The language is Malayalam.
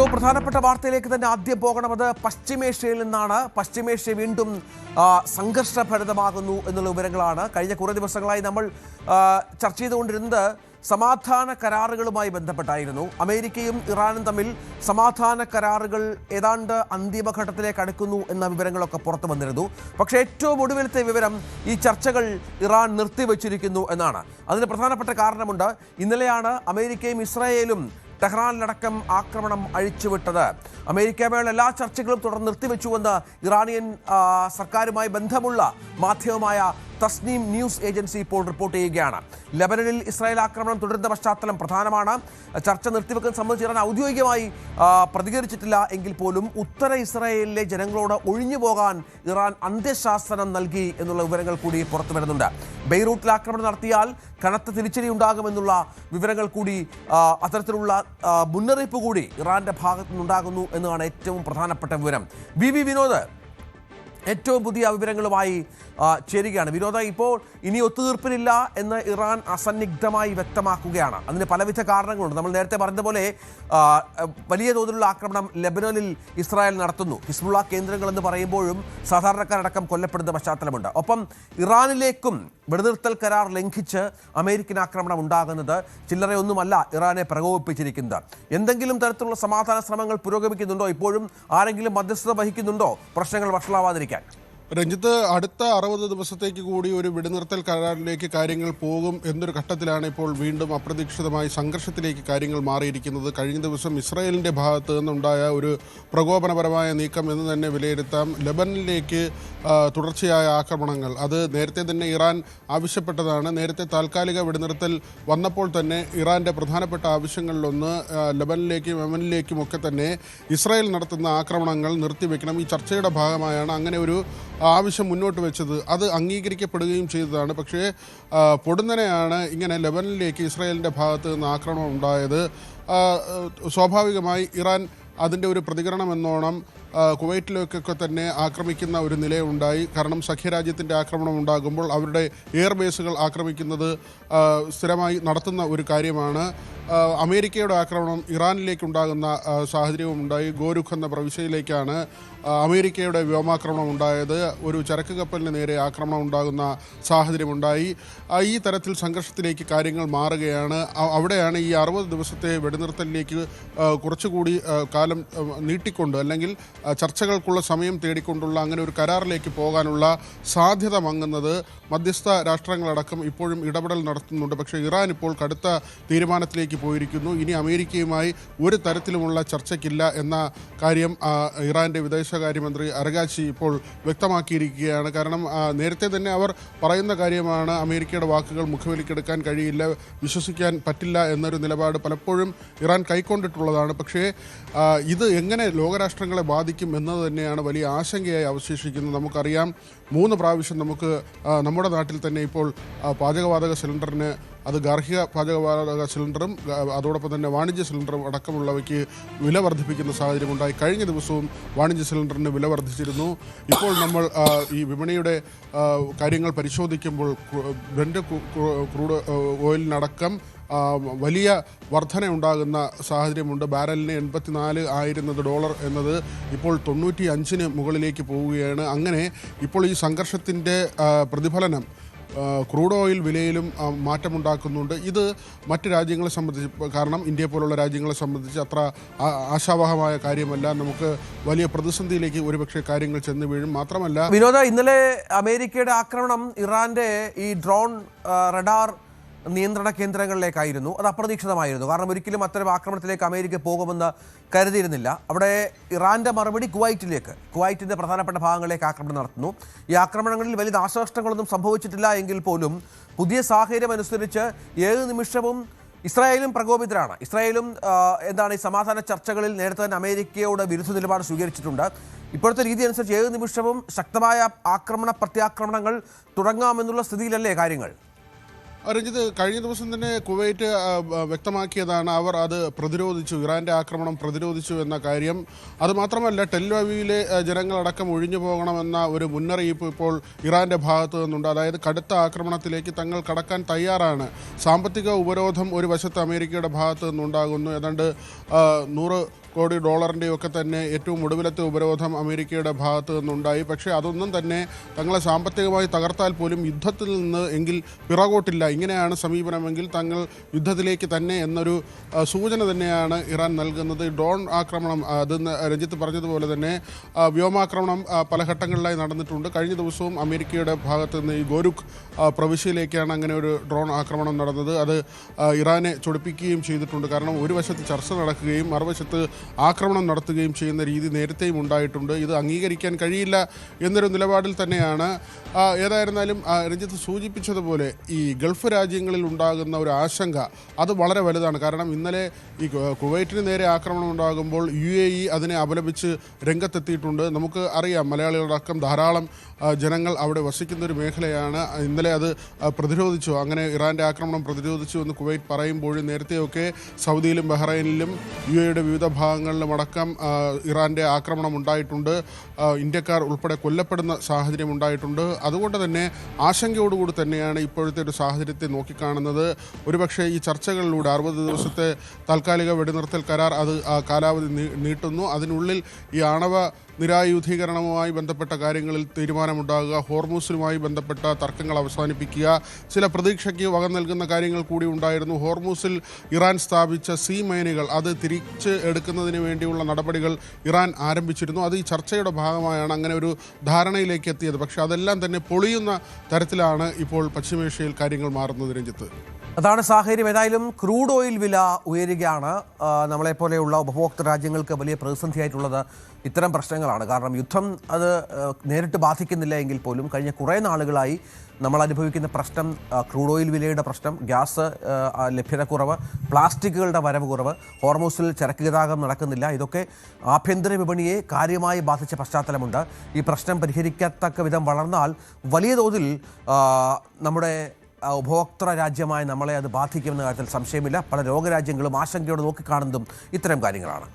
ഏറ്റവും പ്രധാനപ്പെട്ട വാർത്തയിലേക്ക് തന്നെ ആദ്യം പോകണത് പശ്ചിമേഷ്യയിൽ നിന്നാണ്. പശ്ചിമേഷ്യ വീണ്ടും സംഘർഷഭരിതമാകുന്നു എന്നുള്ള വിവരങ്ങളാണ്. കഴിഞ്ഞ കുറേ ദിവസങ്ങളായി നമ്മൾ ചർച്ച ചെയ്തുകൊണ്ടിരുന്നത് സമാധാന കരാറുകളുമായി ബന്ധപ്പെട്ടായിരുന്നു. അമേരിക്കയും ഇറാനും തമ്മിൽ സമാധാന കരാറുകൾ ഏതാണ്ട് അന്തിമഘട്ടത്തിലേക്ക് അടുക്കുന്നു എന്ന വിവരങ്ങളൊക്കെ പുറത്തു വന്നിരുന്നു. പക്ഷേ ഏറ്റവും ഒടുവിലത്തെ വിവരം ഈ ചർച്ചകൾ ഇറാൻ നിർത്തിവച്ചിരിക്കുന്നു എന്നാണ്. അതിന് പ്രധാനപ്പെട്ട കാരണമുണ്ട്. ഇന്നലെയാണ് അമേരിക്കയും ഇസ്രായേലും ടെഹ്റാനിലടക്കം ആക്രമണം അഴിച്ചുവിട്ടത്. അമേരിക്കയുമായുള്ള എല്ലാ ചർച്ചകളും തുടർന്ന് നിർത്തിവെച്ചുവെന്ന് ഇറാനിയൻ സർക്കാരുമായി ബന്ധമുള്ള മാധ്യമമായ തസ്നീം ന്യൂസ് ഏജൻസി ഇപ്പോൾ റിപ്പോർട്ട് ചെയ്യുകയാണ്. ലെബനനിൽ ഇസ്രായേൽ ആക്രമണം തുടരുന്ന പശ്ചാത്തലം പ്രധാനമാണ്. ചർച്ച നിർത്തിവെക്കുന്ന സംബന്ധിച്ച് ഇറാൻ ഔദ്യോഗികമായി പ്രതികരിച്ചിട്ടില്ല എങ്കിൽ പോലും ഉത്തര ഇസ്രായേലിലെ ജനങ്ങളോട് ഒഴിഞ്ഞു പോകാൻ ഇറാൻ അന്ത്യശാസനം നൽകി എന്നുള്ള വിവരങ്ങൾ കൂടി പുറത്തു വരുന്നുണ്ട്. ബെയ്റൂട്ടിൽ ആക്രമണം നടത്തിയാൽ കനത്ത തിരിച്ചടി ഉണ്ടാകുമെന്നുള്ള വിവരങ്ങൾ കൂടി, അത്തരത്തിലുള്ള മുന്നറിയിപ്പ് കൂടി ഇറാന്റെ ഭാഗത്തു നിന്നുണ്ടാകുന്നു എന്നതാണ് ഏറ്റവും പ്രധാനപ്പെട്ട വിവരം. വിനോദ് ഏറ്റവും പുതിയ വിവരങ്ങളുമായി ചേരുകയാണ്. വിനോദ, ഇപ്പോൾ ഇനി ഒത്തുതീർപ്പിനില്ല എന്ന് ഇറാൻ അസന്നിഗ്ധമായി വ്യക്തമാക്കുകയാണ്. അതിന് പലവിധ കാരണങ്ങളുണ്ട്. നമ്മൾ നേരത്തെ പറഞ്ഞതുപോലെ വലിയ തോതിലുള്ള ആക്രമണം ലെബനനിൽ ഇസ്രായേൽ നടത്തുന്നു. ഹിസ്ബുള്ള കേന്ദ്രങ്ങളെന്ന് പറയുമ്പോഴും സാധാരണക്കാരടക്കം കൊല്ലപ്പെടുന്ന പശ്ചാത്തലമുണ്ട്. ഒപ്പം ഇറാനിലേക്കും വെടിനിർത്തൽ കരാർ ലംഘിച്ച് അമേരിക്കൻ ആക്രമണം ഉണ്ടാകുന്നത് ചില്ലറയൊന്നുമല്ല ഇറാനെ പ്രകോപിപ്പിച്ചിരിക്കുന്നത്. എന്തെങ്കിലും തരത്തിലുള്ള സമാധാന ശ്രമങ്ങൾ പുരോഗമിക്കുന്നുണ്ടോ? ഇപ്പോഴും ആരെങ്കിലും മധ്യസ്ഥത വഹിക്കുന്നുണ്ടോ പ്രശ്നങ്ങൾ വഷളാവാതിരിക്കാൻ? രഞ്ജിത്ത്, അടുത്ത 60 ദിവസത്തേക്ക് കൂടി ഒരു വെടിനിർത്തൽ കരാറിലേക്ക് കാര്യങ്ങൾ പോകും എന്നൊരു ഘട്ടത്തിലാണ് ഇപ്പോൾ വീണ്ടും അപ്രതീക്ഷിതമായി സംഘർഷത്തിലേക്ക് കാര്യങ്ങൾ മാറിയിരിക്കുന്നത്. കഴിഞ്ഞ ദിവസം ഇസ്രായേലിൻ്റെ ഭാഗത്ത് നിന്നുണ്ടായ ഒരു പ്രകോപനപരമായ നീക്കം എന്ന് തന്നെ വിലയിരുത്താം. ലെബനനിലേക്ക് തുടർച്ചയായ ആക്രമണങ്ങൾ, അത് നേരത്തെ തന്നെ ഇറാൻ ആവശ്യപ്പെട്ടതാണ്. നേരത്തെ താൽക്കാലിക വെടിനിർത്തൽ വന്നപ്പോൾ തന്നെ ഇറാൻ്റെ പ്രധാനപ്പെട്ട ആവശ്യങ്ങളിലൊന്ന് ലെബനനിലേക്കും യമനിലേക്കും ഒക്കെ തന്നെ ഇസ്രായേൽ നടത്തുന്ന ആക്രമണങ്ങൾ നിർത്തിവെക്കണം. ഈ ചർച്ചയുടെ ഭാഗമായാണ് അങ്ങനെ ഒരു ആവശ്യം മുന്നോട്ട് വെച്ചത്. അത് അംഗീകരിക്കപ്പെടുകയും ചെയ്തതാണ്. പക്ഷേ പൊടുന്നനെയാണ് ഇങ്ങനെ ലെബനനിലേക്ക് ഇസ്രായേലിൻ്റെ ഭാഗത്ത് നിന്ന് ആക്രമണം ഉണ്ടായത്. സ്വാഭാവികമായി ഇറാൻ അതിൻ്റെ ഒരു പ്രതികരണം എന്നോണം കുവൈറ്റിലേക്കൊക്കെ തന്നെ ആക്രമിക്കുന്ന ഒരു നിലയുണ്ടായി. കാരണം സഖ്യരാജ്യത്തിൻ്റെ ആക്രമണം ഉണ്ടാകുമ്പോൾ അവരുടെ എയർബേസുകൾ ആക്രമിക്കുന്നത് സ്ഥിരമായി നടത്തുന്ന ഒരു കാര്യമാണ്. അമേരിക്കയുടെ ആക്രമണം ഇറാനിലേക്കുണ്ടാകുന്ന സാഹചര്യവും ഉണ്ടായി. ഗോരുഖ് എന്ന പ്രവിശ്യയിലേക്കാണ് അമേരിക്കയുടെ വ്യോമാക്രമണം ഉണ്ടായത്. ഒരു ചരക്ക് കപ്പലിന് നേരെ ആക്രമണം ഉണ്ടാകുന്ന സാഹചര്യമുണ്ടായി. ഈ തരത്തിൽ സംഘർഷത്തിലേക്ക് കാര്യങ്ങൾ മാറുകയാണ്. അവിടെയാണ് ഈ 60 ദിവസത്തെ വെടിനിർത്തലിലേക്ക് കുറച്ചുകൂടി കാലം നീട്ടിക്കൊണ്ട്, അല്ലെങ്കിൽ ചർച്ചകൾക്കുള്ള സമയം തേടിക്കൊണ്ടുള്ള അങ്ങനെ ഒരു കരാറിലേക്ക് പോകാനുള്ള സാധ്യത മങ്ങുന്നത്. മധ്യസ്ഥ രാഷ്ട്രങ്ങളടക്കം ഇപ്പോഴും ഇടപെടൽ നടത്തുന്നുണ്ട്. പക്ഷേ ഇറാൻ ഇപ്പോൾ കടുത്ത തീരുമാനത്തിലേക്ക് പോയിരിക്കുന്നു. ഇനി അമേരിക്കയുമായി ഒരു തരത്തിലുമുള്ള ചർച്ചയ്ക്കില്ല എന്ന കാര്യം ഇറാൻ്റെ വിദേശകാര്യമന്ത്രി അരഗാച്ചി ഇപ്പോൾ വ്യക്തമാക്കിയിരിക്കുകയാണ്. കാരണം നേരത്തെ തന്നെ അവർ പറയുന്ന കാര്യമാണ്, അമേരിക്കയുടെ വാക്കുകൾ മുഖവിലക്കെടുക്കാൻ കഴിയില്ല, വിശ്വസിക്കാൻ പറ്റില്ല എന്നൊരു നിലപാട് പലപ്പോഴും ഇറാൻ കൈക്കൊണ്ടിട്ടുള്ളതാണ്. പക്ഷേ ഇത് എങ്ങനെ ലോകരാഷ്ട്രങ്ങളെ ബാധിക്കും എന്നത് തന്നെയാണ് വലിയ ആശങ്കയായി അവശേഷിക്കുന്നത്. നമുക്കറിയാം, 3 പ്രാവശ്യം നമുക്ക് നമ്മുടെ നാട്ടിൽ തന്നെ ഇപ്പോൾ പാചകവാതക സിലിണ്ടറിന്, അത് ഗാർഹിക പാചകവാതക സിലിണ്ടറും അതോടൊപ്പം തന്നെ വാണിജ്യ സിലിണ്ടറും അടക്കമുള്ളവയ്ക്ക് വില വർദ്ധിപ്പിക്കുന്ന സാഹചര്യമുണ്ടായി. കഴിഞ്ഞ ദിവസവും വാണിജ്യ സിലിണ്ടറിന് വില വർദ്ധിച്ചിരുന്നു. ഇപ്പോൾ നമ്മൾ ഈ വിപണിയുടെ കാര്യങ്ങൾ പരിശോധിക്കുമ്പോൾ ബ്രന്റ് ക്രൂഡ് ഓയിലിനടക്കം വലിയ വർധന ഉണ്ടാകുന്ന സാഹചര്യമുണ്ട്. ബാരലിന് 84 ആയിരുന്നത് ഡോളർ എന്നത് ഇപ്പോൾ 95-ന് മുകളിലേക്ക് പോവുകയാണ്. അങ്ങനെ ഇപ്പോൾ ഈ സംഘർഷത്തിൻ്റെ പ്രതിഫലനം ക്രൂഡ് ഓയിൽ വിലയിലും മാറ്റമുണ്ടാക്കുന്നുണ്ട്. ഇത് മറ്റ് രാജ്യങ്ങളെ സംബന്ധിച്ച്, കാരണം ഇന്ത്യ പോലുള്ള രാജ്യങ്ങളെ സംബന്ധിച്ച് അത്ര ആശാവഹമായ കാര്യമല്ല. നമുക്ക് വലിയ പ്രതിസന്ധിയിലേക്ക് ഒരുപക്ഷെ കാര്യങ്ങൾ ചെന്ന് വീഴും. മാത്രമല്ല വിനോദ, ഇന്നലെ അമേരിക്കയുടെ ആക്രമണം ഇറാന്റെ ഈ ഡ്രോൺ റഡാർ നിയന്ത്രണ കേന്ദ്രങ്ങളിലേക്കായിരുന്നു. അത് അപ്രതീക്ഷിതമായിരുന്നു. കാരണം ഒരിക്കലും അത്തരം ആക്രമണത്തിലേക്ക് അമേരിക്ക പോകുമെന്ന് കരുതിയിരുന്നില്ല. അവിടെ ഇറാന്റെ മറുപടി കുവൈറ്റിൻ്റെ പ്രധാനപ്പെട്ട ഭാഗങ്ങളിലേക്ക് ആക്രമണം നടത്തുന്നു. ഈ ആക്രമണങ്ങളിൽ വലിയ നാശനഷ്ടങ്ങളൊന്നും സംഭവിച്ചിട്ടില്ല എങ്കിൽ പോലും പുതിയ സാഹചര്യം അനുസരിച്ച് ഏത് നിമിഷവും ഇസ്രായേലും പ്രകോപിതരാണ്. ഇസ്രായേലും ഈ സമാധാന ചർച്ചകളിൽ നേരത്തെ തന്നെ അമേരിക്കയോട് വിരുദ്ധ നിലപാട് സ്വീകരിച്ചിട്ടുണ്ട്. ഇപ്പോഴത്തെ രീതി അനുസരിച്ച് ഏത് നിമിഷവും ശക്തമായ പ്രത്യാക്രമണങ്ങൾ തുടങ്ങാമെന്നുള്ള സ്ഥിതിയിലല്ലേ കാര്യങ്ങൾ? രഞ്ജിത്ത്, കഴിഞ്ഞ ദിവസം തന്നെ കുവൈറ്റ് വ്യക്തമാക്കിയതാണ്, അവർ അത് പ്രതിരോധിച്ചു, ഇറാൻ്റെ ആക്രമണം പ്രതിരോധിച്ചു എന്ന കാര്യം. അതുമാത്രമല്ല, ടെൽഅവീവിലെ ജനങ്ങളടക്കം ഒഴിഞ്ഞു പോകണമെന്ന ഒരു മുന്നറിയിപ്പ് ഇപ്പോൾ ഇറാൻ്റെ ഭാഗത്തു നിന്നുണ്ട്. അതായത് കടുത്ത ആക്രമണത്തിലേക്ക് തങ്ങൾ കടക്കാൻ തയ്യാറാണ്. സാമ്പത്തിക ഉപരോധം ഒരു വശത്ത് അമേരിക്കയുടെ ഭാഗത്തു നിന്നുണ്ടാകുന്നു. ഏതാണ്ട് 100 കോടി ഡോളറിൻ്റെയും ഒക്കെ തന്നെ ഏറ്റവും ഒടുവിലത്തെ ഉപരോധം അമേരിക്കയുടെ ഭാഗത്തു നിന്നുണ്ടായി. പക്ഷേ അതൊന്നും തന്നെ തങ്ങളെ സാമ്പത്തികമായി തകർത്താൽ പോലും യുദ്ധത്തിൽ നിന്ന് എങ്കിൽ പിറകോട്ടില്ല, ഇങ്ങനെയാണ് സമീപനമെങ്കിൽ തങ്ങൾ യുദ്ധത്തിലേക്ക് തന്നെ എന്നൊരു സൂചന തന്നെയാണ് ഇറാൻ നൽകുന്നത്. ഡ്രോൺ ആക്രമണം, അത് രഞ്ജിത്ത് പറഞ്ഞതുപോലെ തന്നെ വ്യോമാക്രമണം പല ഘട്ടങ്ങളിലായി നടന്നിട്ടുണ്ട്. കഴിഞ്ഞ ദിവസവും അമേരിക്കയുടെ ഭാഗത്ത് നിന്ന് ഈ ഗോരുഖ് പ്രവിശ്യയിലേക്കാണ് അങ്ങനെ ഒരു ഡ്രോൺ ആക്രമണം നടന്നത്. അത് ഇറാനെ ചൊടിപ്പിക്കുകയും ചെയ്തിട്ടുണ്ട്. കാരണം ഒരു വശത്ത് ചർച്ച നടക്കുകയും മറുവശത്ത് ആക്രമണം നടത്തുകയും ചെയ്യുന്ന രീതി നേരത്തെയും ഉണ്ടായിട്ടുണ്ട്. ഇത് അംഗീകരിക്കാൻ കഴിയില്ല എന്നൊരു നിലപാടിൽ തന്നെയാണ്. ഏതായിരുന്നാലും രഞ്ജിത്ത് സൂചിപ്പിച്ചതുപോലെ ഈ ഗൾഫ് രാജ്യങ്ങളിൽ ഉണ്ടാകുന്ന ഒരു ആശങ്ക അത് വളരെ വലുതാണ്. കാരണം ഇന്നലെ ഈ കുവൈറ്റിന് നേരെ ആക്രമണം ഉണ്ടാകുമ്പോൾ UAE അതിനെ അപലപിച്ച് രംഗത്തെത്തിയിട്ടുണ്ട്. നമുക്ക് അറിയാം, മലയാളികളടക്കം ധാരാളം ജനങ്ങൾ അവിടെ വസിക്കുന്ന ഒരു മേഖലയാണ്. ഇന്നലെ അത് പ്രതിരോധിച്ചു, അങ്ങനെ ഇറാൻ്റെ ആക്രമണം പ്രതിരോധിച്ചു എന്ന് കുവൈറ്റ് പറയുമ്പോഴും നേരത്തെയൊക്കെ സൗദിയിലും ബഹ്റൈനിലും UAEയുടെ വിവിധ ഭാഗങ്ങളിലും അടക്കം ഇറാൻ്റെ ആക്രമണം ഉണ്ടായിട്ടുണ്ട്. ഇന്ത്യക്കാർ ഉൾപ്പെടെ കൊല്ലപ്പെടുന്ന സാഹചര്യം ഉണ്ടായിട്ടുണ്ട്. അതുകൊണ്ട് തന്നെ ആശങ്കയോടുകൂടി തന്നെയാണ് ഇപ്പോഴത്തെ ഒരു സാഹചര്യത്തെ നോക്കിക്കാണുന്നത്. ഒരുപക്ഷെ ഈ ചർച്ചകളിലൂടെ 60 ദിവസത്തെ താൽക്കാലിക വെടിനിർത്തൽ കരാർ അത് കാലാവധി നീട്ടുന്നു. അതിനുള്ളിൽ ഈ ആണവ നിരായുധീകരണവുമായി ബന്ധപ്പെട്ട കാര്യങ്ങളിൽ തീരുമാനമുണ്ടാകുക, ഹോർമൂസിലുമായി ബന്ധപ്പെട്ട തർക്കങ്ങൾ അവസാനിപ്പിക്കുക, ചില പ്രതീക്ഷയ്ക്ക് വക നൽകുന്ന കാര്യങ്ങൾ കൂടി ഉണ്ടായിരുന്നു. ഹോർമൂസിൽ ഇറാൻ സ്ഥാപിച്ച സീ മൈനുകൾ അത് തിരിച്ച് എടുക്കുന്നതിന് വേണ്ടിയുള്ള നടപടികൾ ഇറാൻ ആരംഭിച്ചിരുന്നു. അത് ഈ ചർച്ചയുടെ ഭാഗമായാണ് അങ്ങനെ ഒരു ധാരണയിലേക്ക് എത്തിയത്. പക്ഷേ അതെല്ലാം തന്നെ പൊളിയുന്ന തരത്തിലാണ് ഇപ്പോൾ പശ്ചിമേഷ്യയിൽ കാര്യങ്ങൾ മാറുന്നത്. രഞ്ജിത്ത്, അതാണ് സാഹചര്യം. ഏതായാലും ക്രൂഡ് ഓയിൽ വില ഉയരുകയാണ്. നമ്മളെപ്പോലെയുള്ള ഉപഭോക്തൃ രാജ്യങ്ങൾക്ക് വലിയ പ്രതിസന്ധിയായിട്ടുള്ളത് ഇത്തരം പ്രശ്നങ്ങളാണ്. കാരണം യുദ്ധം അത് നേരിട്ട് ബാധിക്കുന്നില്ല എങ്കിൽ പോലും കഴിഞ്ഞ കുറേ നാളുകളായി നമ്മൾ അനുഭവിക്കുന്ന പ്രശ്നം ക്രൂഡ് ഓയിൽ വിലയുടെ പ്രശ്നം, ഗ്യാസ് ലഭ്യതക്കുറവ്, പ്ലാസ്റ്റിക്കുകളുടെ വരവ് കുറവ്, ഹോർമൂസിൽ ചരക്ക് ഗതാഗതം നടക്കുന്നില്ല. ഇതൊക്കെ ആഭ്യന്തര വിപണിയെ കാര്യമായി ബാധിച്ച പശ്ചാത്തലമുണ്ട്. ഈ പ്രശ്നം പരിഹരിക്കത്തക്ക വിധം വളർന്നാൽ വലിയ തോതിൽ നമ്മുടെ ഉപഭോക്തൃ രാജ്യമായ നമ്മളെ അത് ബാധിക്കുമെന്ന കാര്യത്തിൽ സംശയമില്ല. പല ലോകരാജ്യങ്ങളും ആശങ്കയോടെ നോക്കിക്കാണുന്നതും ഇത്തരം കാര്യങ്ങളാണ്.